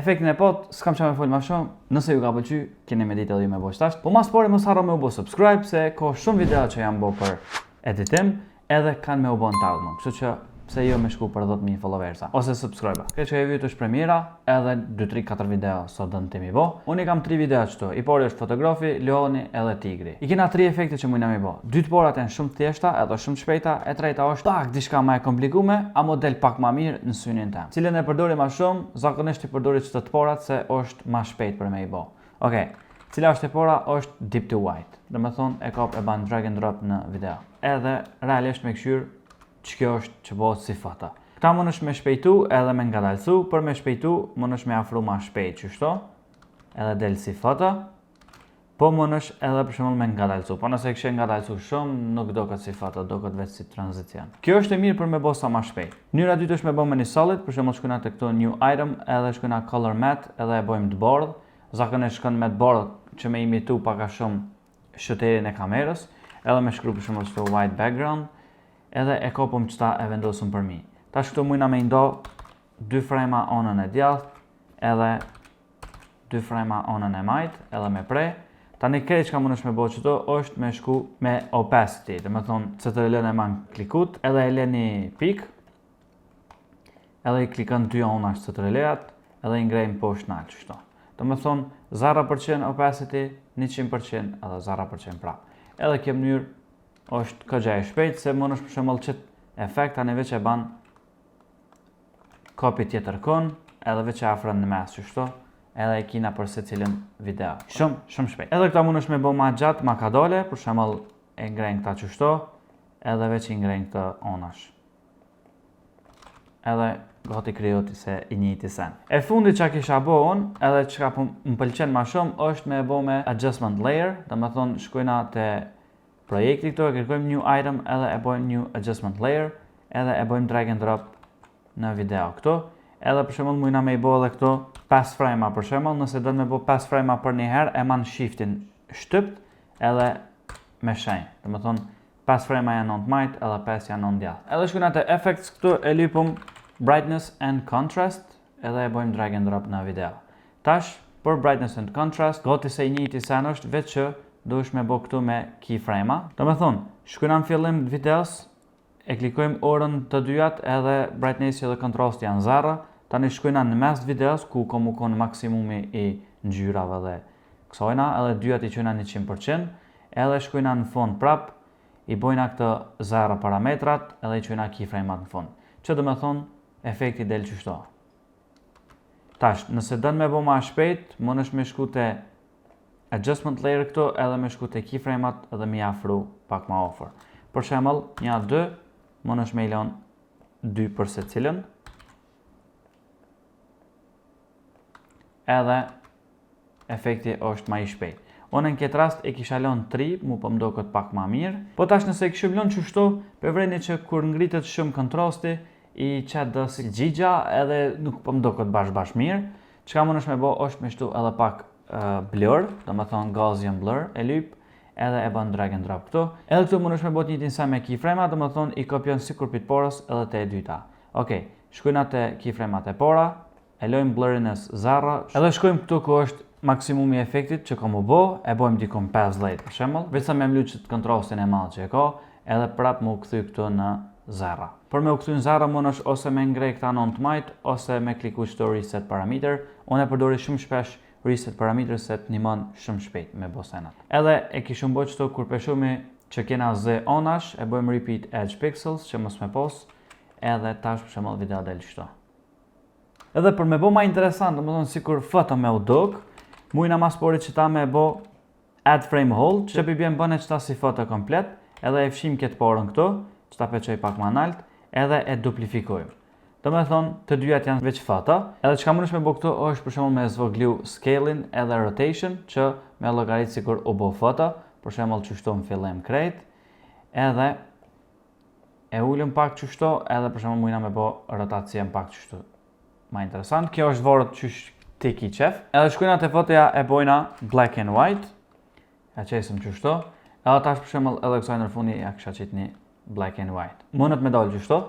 efektin e pot, s'kam që me folë ma shumë, nëse ju ka pëlqy, keni me ditë edhe ju me bo qtasht. Po mas pore mos harro me u bo subscribe, se ka shumë video që jam bo për editim, edhe kanë me u bo në tardhmë. Kështu që pse jo me shku për 10.000 followersa ose subscribe. Këtë që e vjetu është premiera, edhe 2, 3, 4 video sot dënë timi bo. Unë i kam 3 video qëtu, i pori është fotografi, leoni edhe tigri. I kena 3 efekte që mujna mi bo. 2 të porat janë shumë thjeshta edhe shumë shpejta, e treta është pak diçka ma e komplikume, a model pak ma mirë në synin tem. Cilën e përdori ma shumë, zakonisht i përdori qëtë të porat se është ma shpejt për me i bo. Okej, cila është e pora është deep to white. Dhe me thonë e kap e ban drag and drop në video. Edhe realisht me këshyr që kjo është që bëhet si foto. Këta mund është me shpejtu edhe me ngadalsu, për me shpejtu mund është me afru ma shpejt qështo, edhe del si foto, po mund është edhe për shembull me ngadalsu, po nëse kështë ngadalsu shumë, nuk do këtë si foto, do këtë vetë si tranzicion. Kjo është e mirë për me bo sa ma shpejt. Njëra dytë është me bo me një solid, për shembull shkuna të këto new item, edhe shkuna color matte, edhe e bojmë të bordh, zakonisht shkon me të bordh që me imitu paka shumë shëterin e kamerës, edhe me shkru për shembull çto white background, edhe e kopëm qëta e vendosëm për mi. Tash këtu mujna me ndo 2 frame onën e djath, edhe 2 frame onën e majt, edhe me prej. Tani krejt që ka mund është me bo qëto, është me shku me opacity, dhe me thonë CTRL e man klikut, edhe e le një pik, edhe i klikën 2 onash CTRL-at, edhe i ngrejmë poshtë nalë qështo. Dhe me thonë 0% opacity, 100% edhe 0% prap. Edhe kjo mënyrë është këgja e shpejt, se mund është për shembull qëtë efekt, tani veç e ban kopi tjetër kon, edhe veç e afrën në mes qështo, edhe e kina për se cilin video. Shumë shpejt. Edhe këta mund është me bo ma gjatë, ma kadole, për shembull e ngrejnë këta qështo, edhe veç i ngrejnë këta onash. Edhe gati kryoti se i njëti sen. E fundi që kisha bo unë, edhe që ka më pëlqen ma shumë, është me bo me adjustment layer, dhe me thonë shkojna të projekti këto, e kërkojmë new item, edhe e bojmë new adjustment layer, edhe e bojmë drag and drop në video këto. Edhe për shembull mujna me i bo edhe këto 5 frame për shembull, nëse do me bo 5 frame për një herë, e man shiftin shtypt edhe me shenjë. Dhe me thonë 5 frame janë në të majt, edhe 5 janë në djath. Edhe shkuna të effects këtu, e lypëm brightness and contrast, edhe e bojmë drag and drop në video. Tash, për brightness and contrast, gati se i njëti sen është, veç që duhesh me bo këtu me keyframe-a. Do me thonë, shkuna në fillim të videos, e klikojmë orën të dyjat edhe brightness edhe contrast janë 0. Tani shkojna në mes të videos, ku komu konë maksimumi i ngjyrave dhe kësojna, edhe dyjat i qojna 100%, edhe shkojna në fund prap, i bojna këtë 0 parametrat, edhe i qojna keyframe-at në fund. Që do me thonë, efekti del qështo. Tash, nëse dënë me bo ma shpejt, mund është me shku të adjustment layer këto, edhe me shku të keyframe-at edhe me afru pak ma ofër. Për shembull, një 2, mund është me ilon 2 për se cilën, edhe efekti është ma i shpejt. Unë në këtë rast e kisha lon 3, mu po mdo këtë pak ma mirë, po tash nëse kishim lon qështo, përvreni që kur ngritet shumë kontrasti, i qetë dhe si gjigja, edhe nuk po mdo këtë bash mirë, çka mund është me bo është me shtu edhe pak blur, do me thonë Gaussian blur, e lyp, edhe e bën drag and drop këtu. Edhe këtu mund është me bot një tinsa me keyframe-a, do me thonë i kopjon si kur pit porës edhe te e dyta. Okej, shkojna te keyframe-at e pora, e lojmë blurriness 0, edhe shkojmë këtu ku është maksimumi efektit që ka mu bo, e bojmë dikom 50 për shembull, veç sa me mlu që të kontrastin e madh që e ka, edhe prap mu këthy këtu në 0. Për me u këthy në 0 mund është ose me ngrej këta në të majt, ose me kliku qëto reset parameter. Unë e përdori shumë shpesh reset parameter se të nimon shumë shpejt me bo senat. Edhe e kishëm bo qëto kur peshumi që kena z onash, e bojmë repeat edge pixels që mos me pos, edhe tash për shembull video del qëto. Edhe për me bo ma interesant, do më thonë si kur foto me u duk, mujna mas pori që ta me bo add frame hold, që përbjem bëne qëta si foto komplet, edhe e fshim këtë porën këto, që ta peqoj pak ma nalt, edhe e duplifikojmë. Do me thonë, të dyjat janë veç foto, edhe që ka mund është me bo këtu është për shembull me zvogliu scale-in edhe rotation, që me llogarit sikur u bo foto, për shembull qështu në fillim krejt, edhe e ullëm pak qështu, edhe për shembull mujna me bo rotacion pak qështu ma interesant. Kjo është vorët qysh ti ki qef. Edhe shkujna të fotoja e bojna black and white, e qesim qështu, edhe tash për shembull edhe kësaj nërfuni ja kësha qit një black and white. Mundet me dalë qështu,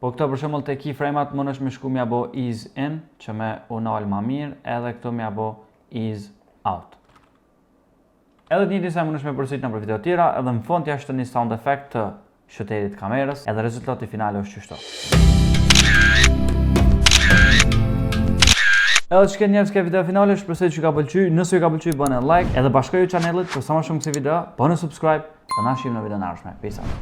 Po këto për shembull te keyframe-at mundesh me shku mja bo ease in që me u nal ma mirë, edhe këtu mja bo ease out. Edhe të njëjtin sa mundesh me përsërit në për video tjera, edhe në fund t'ja shtë një sound effect të shëterit kamerës, edhe rezultati finale është qështu. Edhe që ke njerës ke video finale, shpresoj që ka pëlqy, nëse ju ka pëlqy bëne like, edhe bashkoju channelit për sa më shumë kësi video, bëne subscribe, dhe na shihim në video në ardhshme. Peace out.